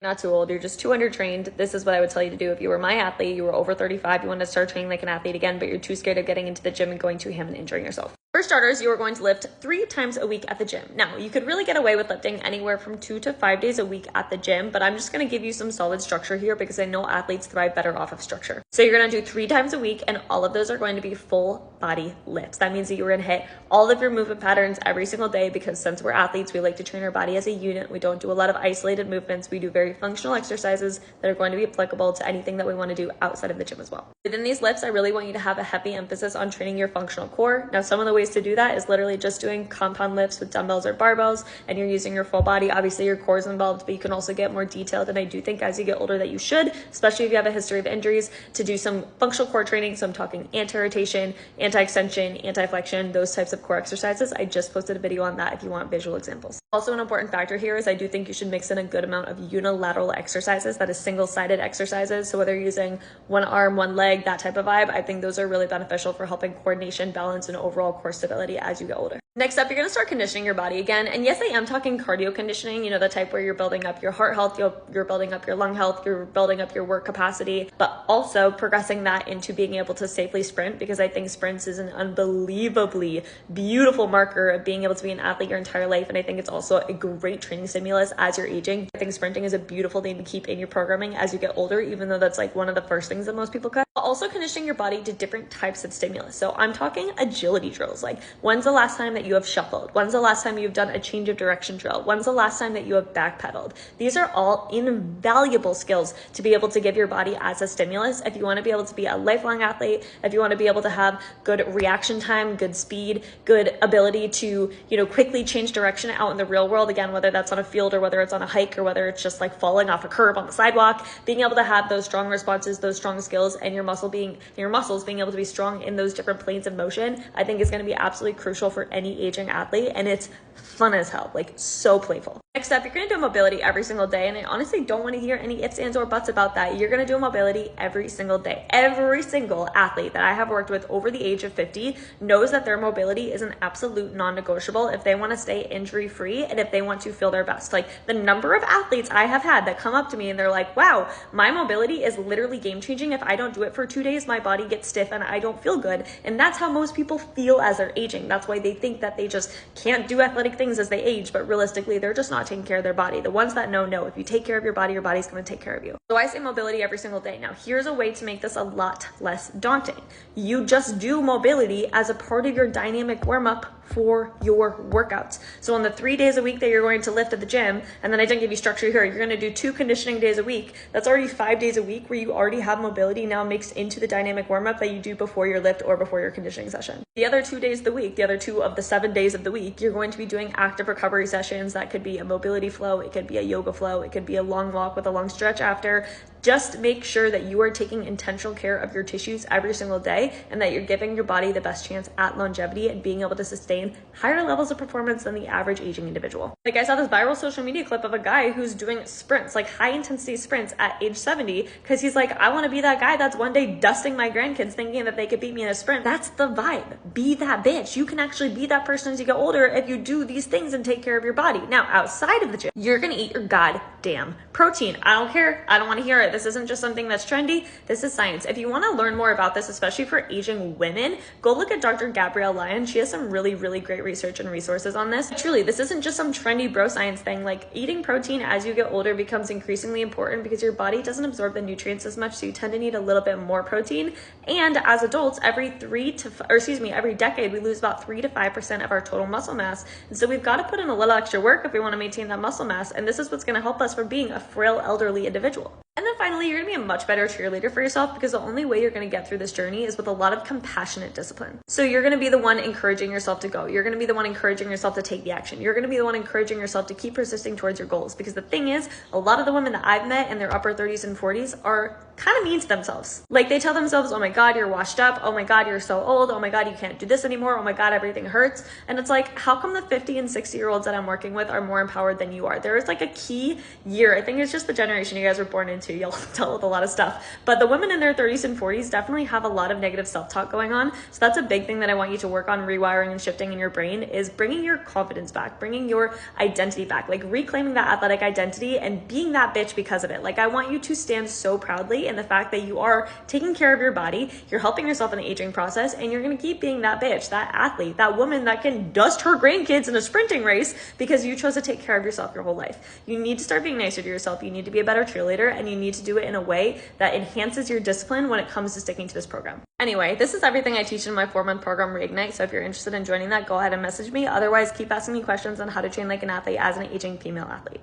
Not too old, you're just 200 trained. This is what I would tell you to do if you were my athlete, you were over 35, you want to start training like an athlete again, but you're too scared of getting into the gym and going too ham and injuring yourself. For starters, you are going to lift 3 times a week at the gym. Now, you could really get away with lifting anywhere from 2 to 5 days a week at the gym, but I'm just going to give you some solid structure here because I know athletes thrive better off of structure. So you're going to do 3 times a week, and all of those are going to be full body lifts. That means that you're going to hit all of your movement patterns every single day because since we're athletes, we like to train our body as a unit. We don't do a lot of isolated movements. We do very functional exercises that are going to be applicable to anything that we want to do outside of the gym as well. Within these lifts, I really want you to have a heavy emphasis on training your functional core. Now, some of the ways to do that is literally just doing compound lifts with dumbbells or barbells, and you're using your full body. Obviously, your core is involved, but you can also get more detailed. And I do think as you get older that you should, especially if you have a history of injuries, to do some functional core training. So I'm talking anti-rotation, anti-extension, anti-flexion, those types of core exercises. I just posted a video on that if you want visual examples. Also, an important factor here is I do think you should mix in a good amount of unilateral exercises, that is single-sided exercises. So whether you're using one arm, one leg, that type of vibe, I think those are really beneficial for helping coordination, balance, and overall core stability as you get older. Next up, you're going to start conditioning your body again. And yes, I am talking cardio conditioning, you know, the type where you're building up your heart health, you're building up your lung health, you're building up your work capacity, but also progressing that into being able to safely sprint, because I think sprints is an unbelievably beautiful marker of being able to be an athlete your entire life. And I think it's also a great training stimulus as you're aging. I think sprinting is a beautiful thing to keep in your programming as you get older, even though that's like one of the first things that most people cut. Also conditioning your body to different types of stimulus. So I'm talking agility drills. Like, when's the last time that you have shuffled? When's the last time you've done a change of direction drill? When's the last time that you have backpedaled? These are all invaluable skills to be able to give your body as a stimulus. If you want to be able to be a lifelong athlete, if you want to be able to have good reaction time, good speed, good ability to, you know, quickly change direction out in the real world, again, whether that's on a field or whether it's on a hike or whether it's just like falling off a curb on the sidewalk, being able to have those strong responses, those strong skills, and your muscles being able to be strong in those different planes of motion, I think is going to be absolutely crucial for any aging athlete. And it's fun as hell, like so playful. Next up, you're going to do mobility every single day. And I honestly don't want to hear any ifs, ands, or buts about that. You're going to do mobility every single day. Every single athlete that I have worked with over the age of 50 knows that their mobility is an absolute non-negotiable if they want to stay injury-free and if they want to feel their best. Like, the number of athletes I have had that come up to me and they're like, wow, my mobility is literally game-changing. If I don't do it for 2 days, my body gets stiff and I don't feel good. And that's how most people feel as they're aging. That's why they think that they just can't do athletic things as they age, but realistically, they're just not taking care of their body. The ones that know, if you take care of your body's going to take care of you. So I say mobility every single day. Now, here's a way to make this a lot less daunting. You just do mobility as a part of your dynamic warm-up for your workouts. So on the 3 days a week that you're going to lift at the gym, and then I didn't give you structure here, you're going to do 2 conditioning days a week. That's already 5 days a week where you already have mobility now mixed into the dynamic warm-up that you do before your lift or before your conditioning session. The other 2 days of the week, the other 2 of the 7 days of the week, you're going to be doing active recovery sessions. That could be a mobility flow, it could be a yoga flow, it could be a long walk with a long stretch after. Just make sure that you are taking intentional care of your tissues every single day and that you're giving your body the best chance at longevity and being able to sustain higher levels of performance than the average aging individual. Like, I saw this viral social media clip of a guy who's doing sprints, like high intensity sprints at age 70, because he's like, I want to be that guy that's one day dusting my grandkids thinking that they could beat me in a sprint. That's the vibe. Be that bitch. You can actually be that person as you get older if you do these things and take care of your body. Now, outside of the gym, you're going to eat your goddamn protein. I don't care. I don't want to hear it. This isn't just something that's trendy. This is science. If you want to learn more about this, especially for aging women, go look at Dr. Gabrielle Lyon. She has some really, really great research and resources on this. Truly, this isn't just some trendy bro science thing. Like, eating protein as you get older becomes increasingly important because your body doesn't absorb the nutrients as much, so you tend to need a little bit more protein. And as adults, every decade, we lose about 3 to 5% of our total muscle mass. And so we've got to put in a little extra work if we want to maintain that muscle mass. And this is what's going to help us from being a frail elderly individual. And then finally, you're going to be a much better cheerleader for yourself because the only way you're going to get through this journey is with a lot of compassionate discipline. So you're going to be the one encouraging yourself to go. You're going to be the one encouraging yourself to take the action. You're going to be the one encouraging yourself to keep persisting towards your goals. Because the thing is, a lot of the women that I've met in their upper 30s and 40s are kind of mean to themselves. Like they tell themselves, oh my God, you're washed up. Oh my God, you're so old. Oh my God, you can't do this anymore. Oh my God, everything hurts. And it's like, how come the 50 and 60-year-olds that I'm working with are more empowered than you are? There is like a key year. I think it's just the generation you guys were born into. You'll deal with a lot of stuff. But the women in their 30s and 40s definitely have a lot of negative self-talk going on. So that's a big thing that I want you to work on rewiring and shifting in your brain, is bringing your confidence back, bringing your identity back, like reclaiming that athletic identity and being that bitch because of it. Like I want you to stand so proudly in the fact that you are taking care of your body, you're helping yourself in the aging process, and you're going to keep being that bitch, that athlete, that woman that can dust her grandkids in a sprinting race because you chose to take care of yourself your whole life. You need to start being nicer to yourself. You need to be a better cheerleader, and you need to do it in a way that enhances your discipline when it comes to sticking to this program. Anyway, this is everything I teach in my 4-month program, Reignite. So if you're interested in joining that, go ahead and message me. Otherwise, keep asking me questions on how to train like an athlete as an aging female athlete.